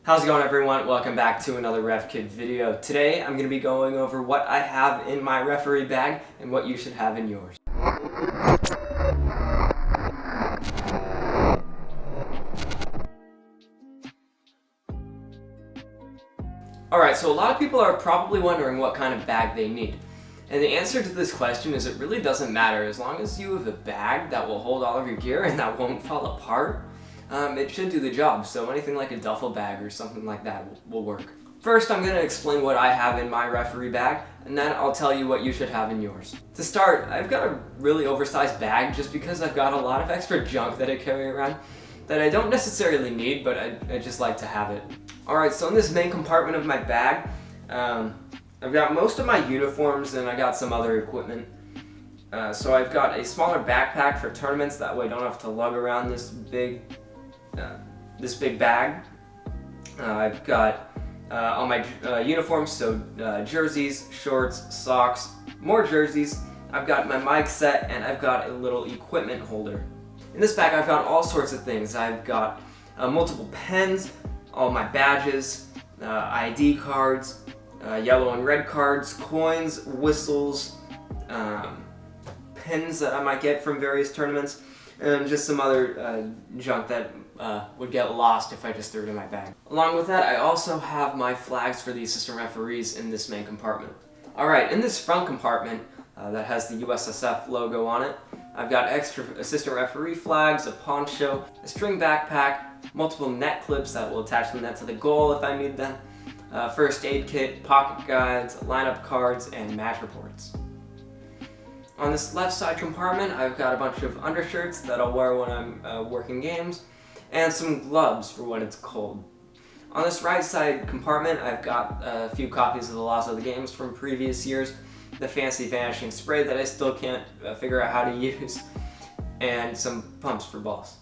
How's it going, everyone? Welcome back to another Ref Kid video. Today I'm going to be going over what I have in my referee bag and what you should have in yours. Alright, so a lot of people are probably wondering what kind of bag they need. And the answer to this question is it really doesn't matter. As long as you have a bag that will hold all of your gear and that won't fall apart, it should do the job. So anything like a duffel bag or something like that will work. First, I'm going to explain what I have in my referee bag, and then I'll tell you what you should have in yours. To start, I've got a really oversized bag just because I've got a lot of extra junk that I carry around that I don't necessarily need, but I just like to have it. Alright, so in this main compartment of my bag, I've got most of my uniforms and I got some other equipment. So I've got a smaller backpack for tournaments, that way I don't have to lug around this big bag. I've got all my uniforms, so jerseys, shorts, socks, more jerseys. I've got my mic set, and I've got a little equipment holder. In this bag I've got all sorts of things. I've got multiple pens, all my badges, ID cards, yellow and red cards, coins, whistles, pins that I might get from various tournaments, and just some other junk that would get lost if I just threw it in my bag. Along with that, I also have my flags for the assistant referees in this main compartment. Alright, in this front compartment that has the USSF logo on it, I've got extra assistant referee flags, a poncho, a string backpack, multiple net clips that will attach the net to the goal if I need them, first aid kit, pocket guides, lineup cards, and match reports. On this left side compartment, I've got a bunch of undershirts that I'll wear when I'm working games, and some gloves for when it's cold. On this right side compartment, I've got a few copies of the Laws of the Games from previous years, the fancy vanishing spray that I still can't figure out how to use, and some pumps for balls.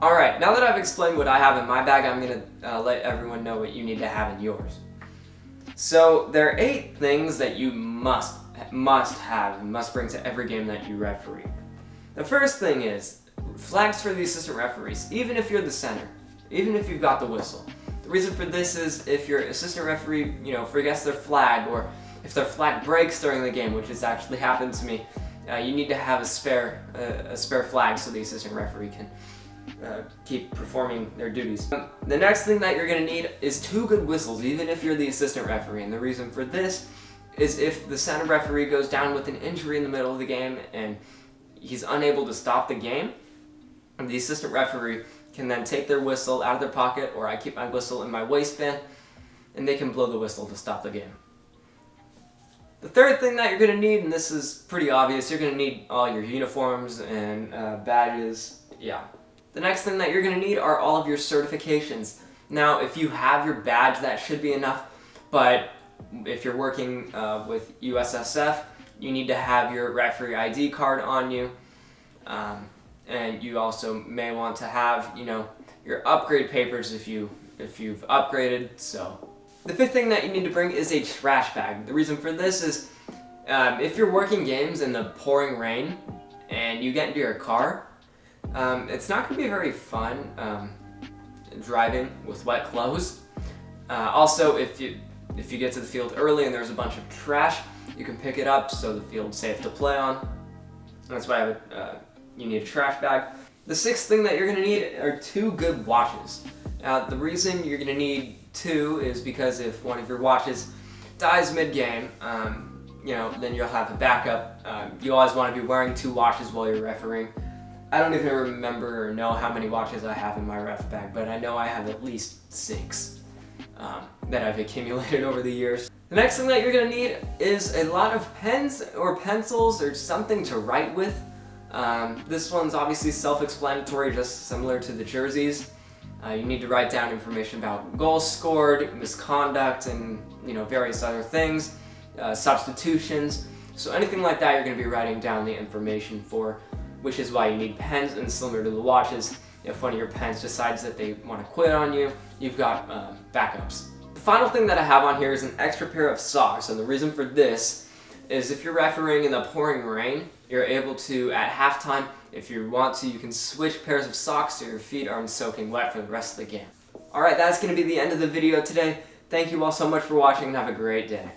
Alright, now that I've explained what I have in my bag, I'm going to let everyone know what you need to have in yours. So, there are 8 things that you must bring to every game that you referee. The first thing is flags for the assistant referees, even if you're the center, even if you've got the whistle. The reason for this is if your assistant referee, forgets their flag, or if their flag breaks during the game, which has actually happened to me, you need to have a spare flag so the assistant referee can keep performing their duties. The next thing that you're going to need is 2 good whistles, even if you're the assistant referee. And the reason for this is if the center referee goes down with an injury in the middle of the game and he's unable to stop the game, the assistant referee can then take their whistle out of their pocket, or I keep my whistle in my waistband, and they can blow the whistle to stop the game. The third thing that you're going to need, and this is pretty obvious, you're going to need all your uniforms and badges. Yeah. The next thing that you're going to need are all of your certifications. Now, if you have your badge, that should be enough, but if you're working with USSF, you need to have your referee ID card on you, and you also may want to have, your upgrade papers if you've upgraded. So, the 5th thing that you need to bring is a trash bag. The reason for this is if you're working games in the pouring rain and you get into your car, it's not going to be very fun driving with wet clothes. Also, if you get to the field early and there's a bunch of trash, you can pick it up so the field's safe to play on. That's why you need a trash bag. The 6th thing that you're going to need are 2 good watches. Now, the reason you're going to need 2 is because if one of your watches dies mid-game, then you'll have a backup. You always want to be wearing 2 watches while you're refereeing. I don't even remember or know how many watches I have in my ref bag, but I know I have at least 6 that I've accumulated over the years. The next thing that you're going to need is a lot of pens or pencils or something to write with. This one's obviously self-explanatory, just similar to the jerseys. You need to write down information about goals scored, misconduct, and various other things, substitutions. So anything like that you're going to be writing down the information for, which is why you need pens, and similar to the watches, if one of your pens decides that they want to quit on you, you've got backups. The final thing that I have on here is an extra pair of socks, and the reason for this is if you're refereeing in the pouring rain, you're able to, at halftime, if you want to, you can switch pairs of socks so your feet aren't soaking wet for the rest of the game. Alright, that's going to be the end of the video today. Thank you all so much for watching and have a great day.